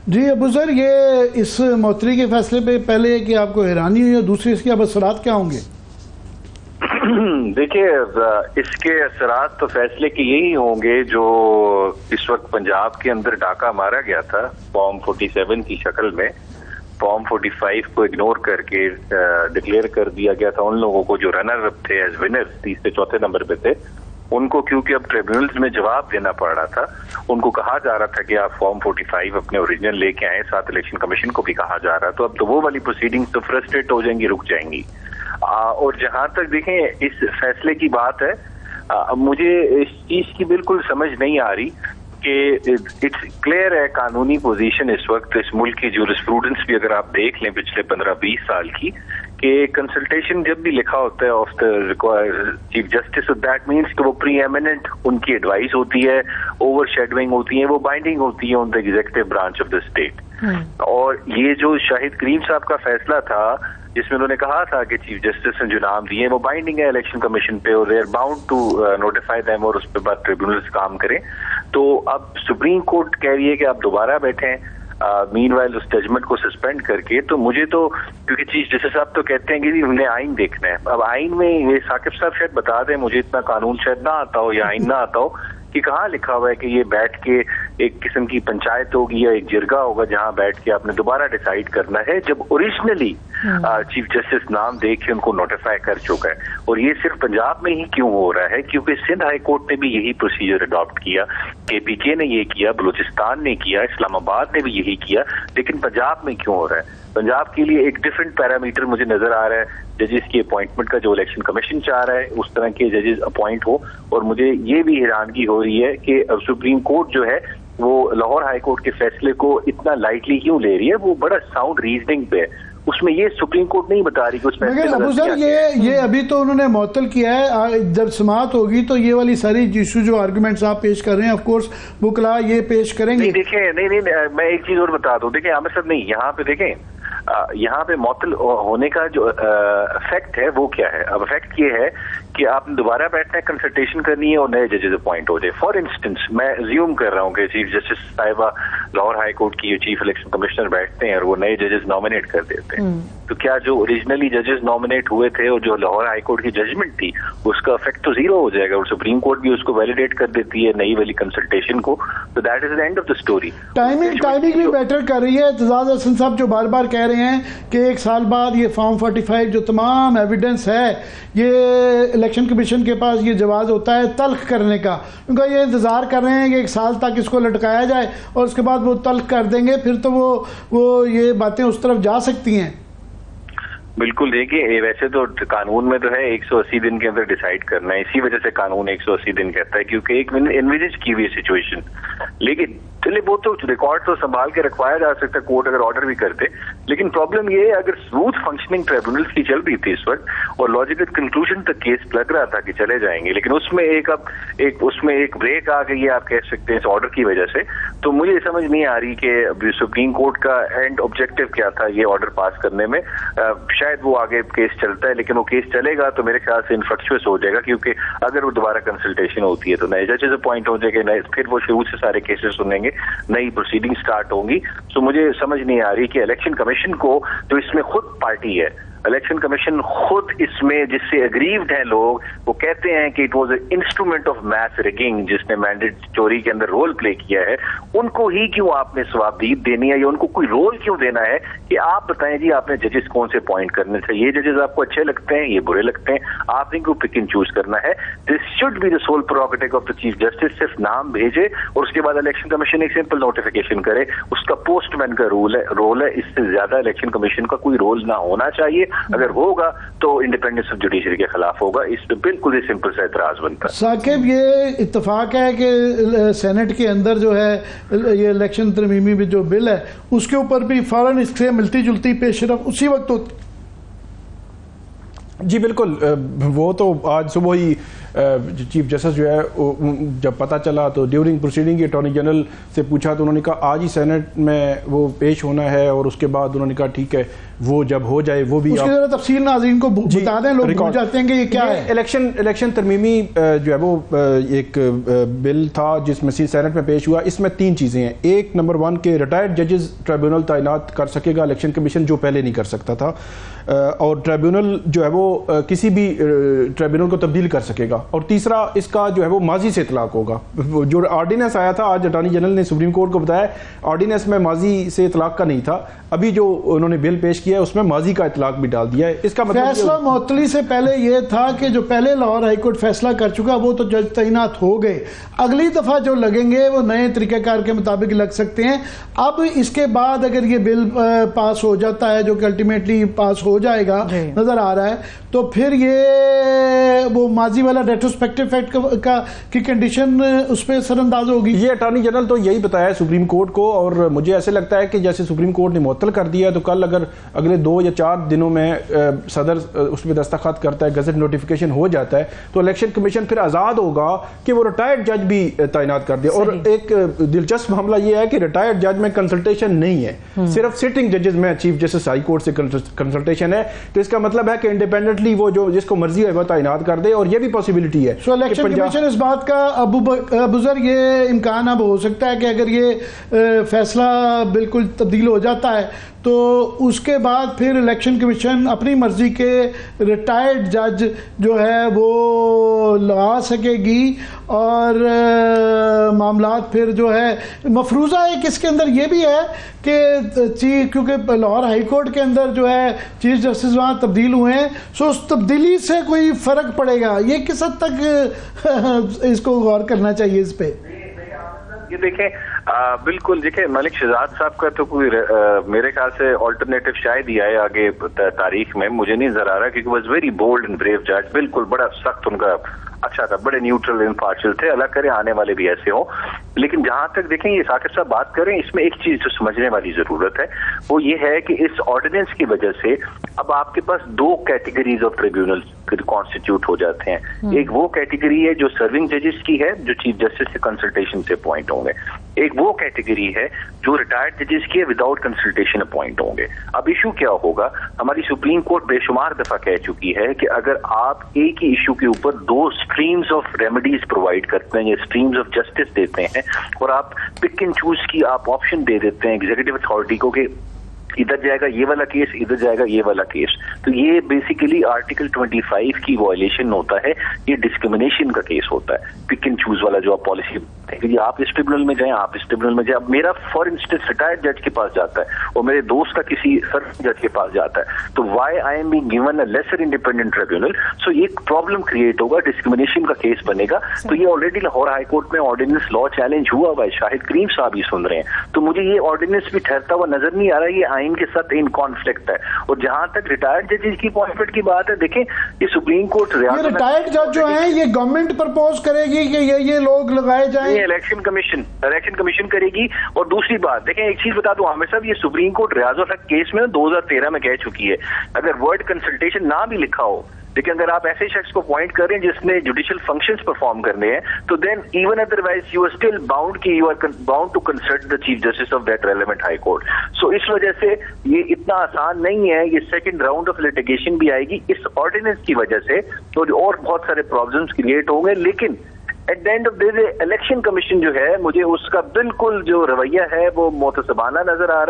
जी Abu sir, ये इस मौतरी के फैसले पे पहले कि आपको हैरानी हुई और दूसरी इसके अब असरात क्या होंगे? देखिए, इसके असरात तो फैसले के यही होंगे जो इस वक्त पंजाब के अंदर डाका मारा गया था फॉर्म 47 की शक्ल में। फॉर्म 45 को इग्नोर करके डिक्लेयर कर दिया गया था उन लोगों को जो रनर अप थे एज विनर्स, 30 से चौथे नंबर पे थे। उनको क्योंकि अब ट्रिब्यूनल्स में जवाब देना पड़ रहा था, उनको कहा जा रहा था कि आप फॉर्म 45 अपने ओरिजिनल लेके आए, साथ इलेक्शन कमीशन को भी कहा जा रहा है। तो अब तो वो वाली प्रोसीडिंग्स तो फ्रस्ट्रेट हो जाएंगी, रुक जाएंगी। और जहां तक देखें इस फैसले की बात है, मुझे इस चीज की बिल्कुल समझ नहीं आ रही कि इट्स क्लियर है कानूनी पोजीशन इस वक्त इस मुल्क की जूरिस्प्रूडेंस भी अगर आप देख लें पिछले 15-20 साल की, कि कंसल्टेशन जब भी लिखा होता है of the required chief justice, that means कि वो प्री एमिनेंट उनकी एडवाइस होती है, ओवर शेडोइंग होती है, वो बाइंडिंग होती है on the executive branch of the state. और ये जो शाहिद करीम साहब का फैसला था जिसमें उन्होंने कहा था कि चीफ जस्टिस ने जो नाम दिए वो बाइंडिंग है इलेक्शन कमीशन पे और they are bound to notify them और उस पर बाद ट्रिब्यूनल्स काम करें। तो अब सुप्रीम कोर्ट कह रही है कि आप दोबारा बैठें मीनवाइल उस जजमेंट को सस्पेंड करके। तो मुझे तो, क्योंकि चीफ जस्टिस साहब तो कहते हैं कि हमने आइन देखना है, अब आइन में ये साकिब साहब शायद बता दें, मुझे इतना कानून शायद ना आता हो या आइन ना आता हो कि कहाँ लिखा हुआ है कि ये बैठ के एक किस्म की पंचायत होगी या एक जिरगा होगा जहां बैठ के आपने दोबारा डिसाइड करना है, जब ओरिजिनली चीफ जस्टिस नाम दे के उनको नोटिफाई कर चुका है। और ये सिर्फ पंजाब में ही क्यों हो रहा है? क्योंकि सिंध हाई कोर्ट ने भी यही प्रोसीजर अडॉप्ट किया, KPK ने ये किया, बलूचिस्तान ने किया, इस्लामाबाद ने भी यही किया, लेकिन पंजाब में क्यों हो रहा है? पंजाब के लिए एक डिफरेंट पैरामीटर मुझे नजर आ रहा है, जजेस की अपॉइंटमेंट का जो इलेक्शन कमीशन चाह रहा है उस तरह के जजेस अपॉइंट हो। और मुझे ये भी हैरानगी हो रही है कि सुप्रीम कोर्ट जो है वो लाहौर हाई कोर्ट के फैसले को इतना लाइटली क्यों ले रही है? वो बड़ा साउंड रीजनिंग पे है, उसमें ये सुप्रीम कोर्ट नहीं बता रही कि उसमें। लेकिन अबू सर ये अभी तो उन्होंने मुअत्तल किया है, जब समाअत होगी तो ये वाली सारी इशू जो आर्गुमेंट्स आप पेश कर रहे हैं, ऑफ कोर्स बुकला ये पेश करेंगे। नहीं देखें, नहीं मैं एक चीज और बता दूं, देखें आमिर साहब, नहीं यहाँ पे देखें, यहाँ पे मुअत्तल होने का जो इफेक्ट है वो क्या है? अब इफेक्ट ये है कि आपने दोबारा बैठना है, कंसल्टेशन करनी है और नए जजेस अपॉइंट हो जाए। फॉर इंस्टेंस मैं अज्यूम कर रहा हूँ कि चीफ जस्टिस साहिबा लाहौर हाई कोर्ट की चीफ इलेक्शन कमिश्नर बैठते हैं और वो नए जजेस नॉमिनेट कर देते हैं, तो क्या जो ओरिजिनली जजेस नॉमिनेट हुए थे और जो लाहौर हाई कोर्ट की जजमेंट थी उसका इफेक्ट तो जीरो हो जाएगा और सुप्रीम कोर्ट भी उसको वैलिडेट कर देती है नई वाली कंसल्टेशन को, तो that is the end of the story. Timing भी बेटर कर रही है। एतजाज हसन साहब जो बार बार कह रहे हैं कि 1 साल बाद ये फॉर्म 45 जो तमाम एविडेंस है ये इलेक्शन कमीशन के पास ये जवाब होता है तल्ख करने का, क्योंकि ये इंतजार कर रहे हैं कि 1 साल तक इसको लटकाया जाए और उसके बाद वो तल्ख कर देंगे, फिर तो वो ये बातें उस तरफ जा सकती हैं। बिल्कुल, देखिए वैसे तो कानून में तो है 180 दिन के अंदर डिसाइड करना है, इसी वजह से कानून 180 दिन कहता है, क्योंकि एक इनविजिज की हुई सिचुएशन। लेकिन चलिए वो तो रिकॉर्ड तो संभाल के रखवाया जा सकता है, कोर्ट अगर ऑर्डर भी करते, लेकिन प्रॉब्लम ये है अगर स्मूथ फंक्शनिंग ट्रिब्यूनल्स की चल रही थी इस वक्त और लॉजिकल कंक्लूजन तक केस लग रहा था कि चले जाएंगे, लेकिन उसमें एक ब्रेक आ गई है, आप कह सकते हैं इस ऑर्डर की वजह से। तो मुझे समझ नहीं आ रही कि सुप्रीम कोर्ट का एंड ऑब्जेक्टिव क्या था ये ऑर्डर पास करने में। शायद वो आगे केस चलता है, लेकिन वो केस चलेगा तो मेरे ख्याल से इनफ्रक्चुअस हो जाएगा, क्योंकि अगर वो दोबारा कंसल्टेशन होती है तो नए जजेस अपॉइंट हो जाएंगे, नए फिर वो शुरू से सारे केसेस सुनेंगे, नई प्रोसीडिंग स्टार्ट होंगी। तो मुझे समझ नहीं आ रही कि इलेक्शन कमीशन को, जो इसमें खुद पार्टी है, इलेक्शन कमीशन खुद इसमें जिससे अग्रीव्ड हैं लोग, वो कहते हैं कि it was an instrument of mass rigging, जिसने मैंडेट चोरी के अंदर रोल प्ले किया है, उनको ही क्यों आपने सवाबदीद देनी है या उनको कोई रोल क्यों देना है कि आप बताएं जी आपने जजेस कौन से पॉइंट करने थे, ये जजेस आपको अच्छे लगते हैं, ये बुरे लगते हैं, आपने क्यों पिक एंड चूज करना है? This should be the sole prerogative of the chief justice. सिर्फ नाम भेजे और उसके बाद इलेक्शन कमीशन एक सिंपल नोटिफिकेशन करे, उसका पोस्टमैन का रोल है, इससे ज्यादा इलेक्शन कमीशन का कोई रोल ना होना चाहिए। अगर होगा तो इंडिपेंडेंस ऑफ जुडिशरी के खिलाफ होगा। इस पे बिल्कुल ही सिंपल सा एतराज बनता है। साकिब, ये इत्तेफाक है कि सेनेट के अंदर जो है ये इलेक्शन तरमीमी में जो बिल है उसके ऊपर भी फौरन इससे मिलती जुलती पेशरफ उसी वक्त होती। जी बिल्कुल, वो तो आज सुबह ही चीफ जस्टिस जो है जब पता चला तो ड्यूरिंग प्रोसीडिंग अटॉर्नी जनरल से पूछा तो उन्होंने कहा आज ही सेनेट में वो पेश होना है, और उसके बाद उन्होंने कहा ठीक है वो जब हो जाए वो भी उसकी आप तफसील नाज़रीन को बता दें, लोग भूल जाते हैं कि ये क्या है। इलेक्शन तरमीमी जो है वो एक बिल था जिसमें सेनेट में पेश हुआ। इसमें 3 चीज़ें हैं। एक, नंबर 1 के रिटायर्ड जजेस ट्रिब्यूनल तैनात कर सकेगा इलेक्शन कमीशन, जो पहले नहीं कर सकता था, और ट्रिब्यूनल जो है वो किसी भी ट्रिब्यूनल को तब्दील कर सकेगा। और तीसरा, इसका जो है वो माजी से इतलाक होगा। जो ऑर्डिनेंस आया था, आज अटॉर्नी जनरल ने सुप्रीम कोर्ट को बताया ऑर्डिनेंस में माजी से इतलाक का नहीं था, अभी जो उन्होंने बिल पेश किया है उसमें माजी का इतलाक भी डाल दिया है। इसका मतलब फैसला मुअत्तली से पहले यह था कि जो पहले लाहौर हाईकोर्ट फैसला कर चुका वो तो जज तैनात हो गए, अगली दफा जो लगेंगे वो नए तरीक़ेकार के मुताबिक लग सकते हैं। अब इसके बाद अगर ये बिल पास हो जाता है, जो कि अल्टीमेटली पास हो जाएगा नजर आ रहा है, तो फिर ये वो माजी वाला रेट्रोस्पेक्टिव फैक्ट की कंडीशन उस पर असरअंदाज होगी। ये अटॉर्नी जनरल तो यही बताया सुप्रीम कोर्ट को, और मुझे ऐसे लगता है कि जैसे सुप्रीम कोर्ट ने मुअत्तल कर दिया तो कल अगर अगले 2 या 4 दिनों में सदर उस पर दस्तखत करता है, गजट नोटिफिकेशन हो जाता है, तो इलेक्शन कमीशन फिर आज़ाद होगा कि वो रिटायर्ड जज भी तैनात कर दिया। और एक दिलचस्प मामला ये है कि रिटायर्ड जज में कंसल्टेशन नहीं है, सिर्फ सिटिंग जजेस में चीफ जस्टिस हाई कोर्ट से कंसल्टेशन है। तो इसका मतलब है कि इंडिपेंडेंटली वो जो जिसको मर्जी है वो तैनात कर दे, और ये भी पॉसिबिलिटी है। सो इलेक्शन कमीशन इस बात का अबूजर ये इम्कान अब हो सकता है कि अगर ये फैसला बिल्कुल तब्दील हो जाता है तो उसके बाद फिर इलेक्शन कमीशन अपनी मर्जी के रिटायर्ड जज जो है वो लगा सकेगी, और मामलात फिर जो है मफरूज़ा एक इसके अंदर ये भी है कि क्योंकि लाहौर हाई कोर्ट के अंदर जो है चीफ जस्टिस वहाँ तब्दील हुए हैं, सो उस तब्दीली से कोई फ़र्क पड़ेगा, ये किस हद तक इसको गौर करना चाहिए इस पर। ये देखें, बिल्कुल देखिए, मलिक शहजाद साहब का तो कोई मेरे ख्याल से ऑल्टरनेटिव शायद ही आए आगे तारीख में, मुझे नहीं नजर आ रहा, क्योंकि was very bold and brave जज, बिल्कुल बड़ा सख्त उनका अच्छा था, बड़े न्यूट्रल इम्पार्शियल थे, अल्लाह करे आने वाले भी ऐसे हो। लेकिन जहां तक देखें ये साकिब साहब बात करें, इसमें एक चीज जो समझने वाली जरूरत है वो ये है कि इस ऑर्डिनेंस की वजह से अब आपके पास 2 कैटेगरीज ऑफ ट्रिब्यूनल कॉन्स्टिट्यूट हो जाते हैं। एक वो कैटेगरी है जो सर्विंग जजेस की है, जो चीफ जस्टिस से कंसल्टेशन से अपॉइंट होंगे। एक वो कैटेगरी है जो रिटायर्ड जजेस की है, विदाउट कंसल्टेशन अपॉइंट होंगे। अब इशू क्या होगा, हमारी सुप्रीम कोर्ट बेशुमार दफा कह चुकी है कि अगर आप एक ही इशू के ऊपर 2 स्ट्रीम्स ऑफ रेमेडीज प्रोवाइड करते हैं या स्ट्रीम्स ऑफ जस्टिस देते हैं, और आप पिक एंड चूज की आप ऑप्शन दे देते हैं एग्जीक्यूटिव अथॉरिटी को कि इधर जाएगा ये वाला केस, इधर जाएगा ये वाला केस, तो ये बेसिकली आर्टिकल 25 की वायलेशन होता है, ये डिस्क्रिमिनेशन का केस होता है। पिक एंड चूज वाला जो आप पॉलिसी कि आप इस ट्रिब्यूनल में जाएं, आप इस ट्रिब्यूनल में जाएं। अब मेरा फॉर इंस्टेंस रिटायर्ड जज के पास जाता है और मेरे दोस्त का किसी सर्विंग जज के पास जाता है, तो why I am being given a lesser independent tribunal, so ये प्रॉब्लम क्रिएट होगा, डिस्क्रिमिनेशन का केस बनेगा। तो ये ऑलरेडी लाहौर हाई कोर्ट में ऑर्डिनेंस लॉ चैलेंज हुआ हुआ है, शाहिद करीम साहब ही सुन रहे हैं, तो मुझे ये ऑर्डिनेंस भी ठहरता हुआ नजर नहीं आ रहा, ये आइन के साथ इन कॉन्फ्लिक्ट है। और जहां तक रिटायर्ड जजेस की अपॉइंटमेंट की बात है, देखें ये सुप्रीम कोर्ट रिटायर्ड जज जो है ये गवर्नमेंट प्रपोज करेगी कि ये लोग लगाए जाएं, इलेक्शन कमीशन करेगी। और दूसरी बात देखें, एक चीज बता दूं आमिर साहब, ये सुप्रीम कोर्ट रियाजुल हक केस में 2013 में कह चुकी है, अगर वर्ड कंसल्टेशन ना भी लिखा हो, लेकिन अगर आप ऐसे शख्स को अपॉइंट कर रहे हैं जिसने जुडिशियल फंक्शंस परफॉर्म करने हैं, तो then even otherwise you are still bound कि you are bound to consult the chief justice of that relevant high court. So इस वजह से ये इतना आसान नहीं है, ये सेकंड राउंड ऑफ लिटिगेशन भी आएगी इस ऑर्डिनेंस की वजह से, तो और बहुत सारे प्रॉब्लम्स क्रिएट होंगे। लेकिन at the end of the day election commission जो है, मुझे उसका बिल्कुल जो रवैया है वो मोतसबाना नजर आ रहा है।